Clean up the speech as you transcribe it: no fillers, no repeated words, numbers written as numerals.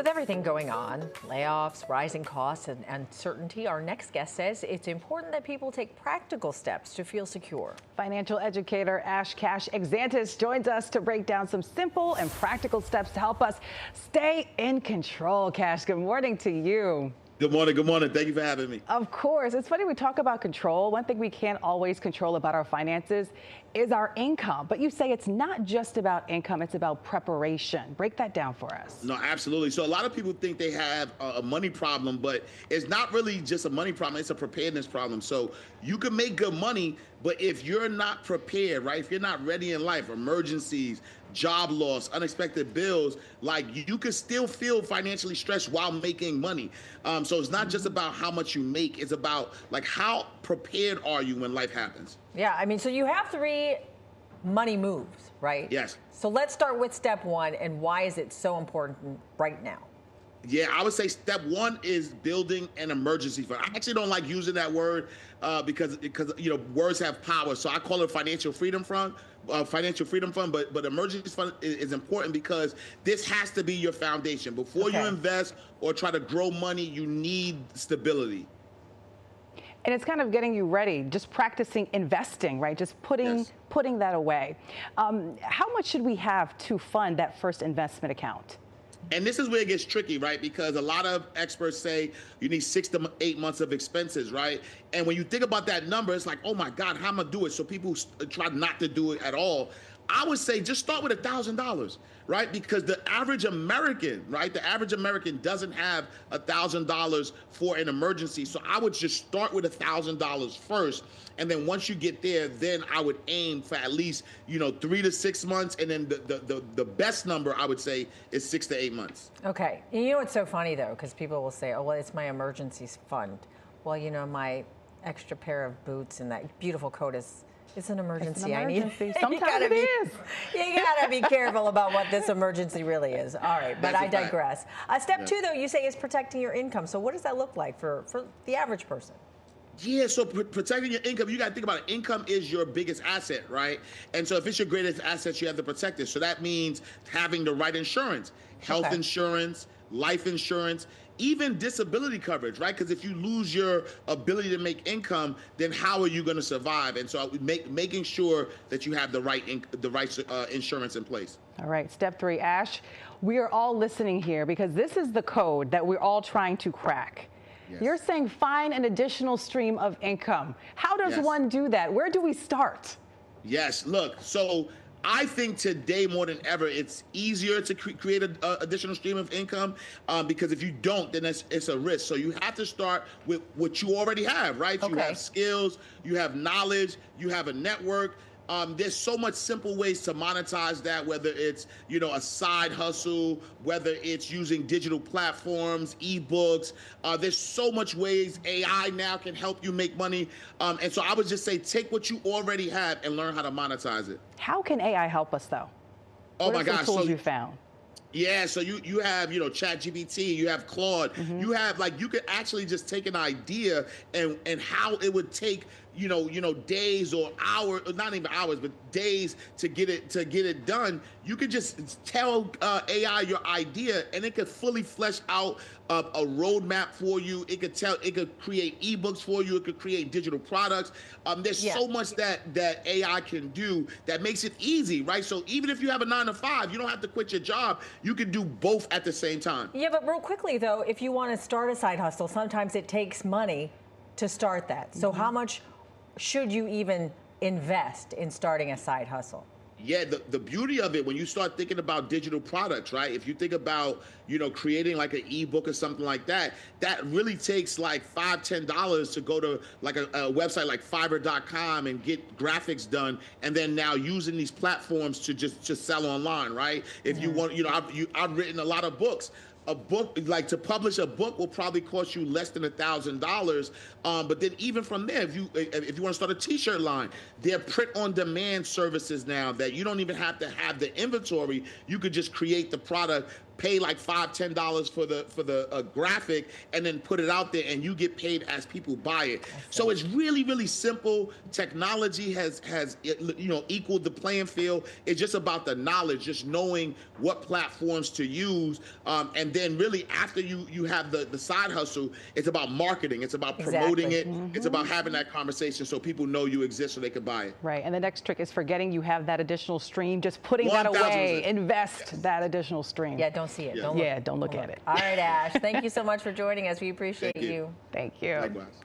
With everything going on, layoffs, rising costs, and uncertainty, our next guest says it's important that people take practical steps to feel secure. Financial educator Ash Cash Exantus joins us to break down some simple and practical steps to help us stay in control. Cash, good morning to you. Good morning. Good morning. Thank you for having me. Of course. It's funny we talk about control. One thing we can't always control about our finances is our income. But you say it's not just about income, it's about preparation. Break that down for us. No, absolutely. So a lot of people think they have a money problem, but it's not really just a money problem. It's a preparedness problem. So you can make good money, but if you're not prepared, right? If you're not ready in life, emergencies, job loss, unexpected bills, like you could still feel financially stressed while making money. So it's not just about how much you make, it's about like how prepared are you when life happens? Yeah, I mean, so you have 3 money moves, right? Yes. So let's start with step 1, and why is it so important right now? Yeah, I would say step 1 is building an emergency fund. I actually don't like using that word because you know words have power. So I call it financial freedom fund. But emergency fund is important because this has to be your foundation. Before you invest or try to grow money, you need stability. And it's kind of getting you ready, just practicing investing, right? Just putting that away. How much should we have to fund that first investment account? And this is where it gets tricky, right? Because a lot of experts say you need 6 to 8 months of expenses, right? And when you think about that number, it's like, oh my God, how am I gonna do it? So people try not to do it at all. I would say just start with $1,000, right? Because the average American, right? The average American doesn't have $1,000 for an emergency. So I would just start with $1,000 first. And then once you get there, then I would aim for at least, 3 to 6 months. And then the best number I would say is 6 to 8 months. Okay. You know what's so funny though, because people will say, oh, well, it's my emergency fund. Well, my extra pair of boots and that beautiful coat it's an emergency. Sometimes it is. You gotta be careful about what this emergency really is. All right, but I digress. Step 2, though, you say is protecting your income. So what does that look like for the average person? Yeah, so protecting your income, you got to think about it. Income is your biggest asset, right? And so if it's your greatest asset, you have to protect it. So that means having the right insurance, health insurance, life insurance, even disability coverage, right? Because if you lose your ability to make income, then how are you going to survive? And so making sure that you have the right insurance in place. All right, step 3, Ash, we are all listening here because this is the code that we're all trying to crack. Yes. You're saying find an additional stream of income. How does one do that? Where do we start? Yes, look, so I think today more than ever, it's easier to create an additional stream of income because if you don't, then it's a risk. So you have to start with what you already have, right? You have skills, you have knowledge, you have a network. There's so much simple ways to monetize that, whether it's, a side hustle, whether it's using digital platforms, ebooks. There's so much ways AI now can help you make money. And so I would just say, take what you already have and learn how to monetize it. How can AI help us, though? Oh my gosh. What tools you found? Yeah, so you have, ChatGPT, you have Claude, you have you could actually just take an idea and how it would take, days or hours, not even hours, but days to get it done. You could just tell AI your idea and it could fully flesh out a roadmap for you. It could create ebooks for you. It could create digital products. There's so much that AI can do that makes it easy, right? So even if you have a 9 to 5, you don't have to quit your job. You can do both at the same time. Yeah, but real quickly though, if you want to start a side hustle, sometimes it takes money to start that. So how much should you even invest in starting a side hustle? Yeah, the beauty of it, when you start thinking about digital products, right? If you think about, creating like an ebook or something like that, that really takes like $5, $10 to go to like a website like Fiverr.com and get graphics done. And then now using these platforms to just sell online, right? If you want, I've written a lot of books. A book, like to publish a book will probably cost you less than $1,000. But then even from there, if you want to start a t-shirt line, there are print-on-demand services now that you don't even have to have the inventory. You could just create the product, pay like $5-10 for the graphic, and then put it out there, and you get paid as people buy it. So it's really, really simple. Technology has equaled the playing field. It's just about the knowledge, just knowing what platforms to use, and then really after you have the side hustle, it's about marketing. It's about promoting it. It's about having that conversation so people know you exist so they can buy it. Right, and the next trick is forgetting you have that additional stream, just putting that away, invest that additional stream. Yeah, don't see it. Yeah. Don't look at it. All right, Ash, thank you so much for joining us. We appreciate you. Thank you. Likewise.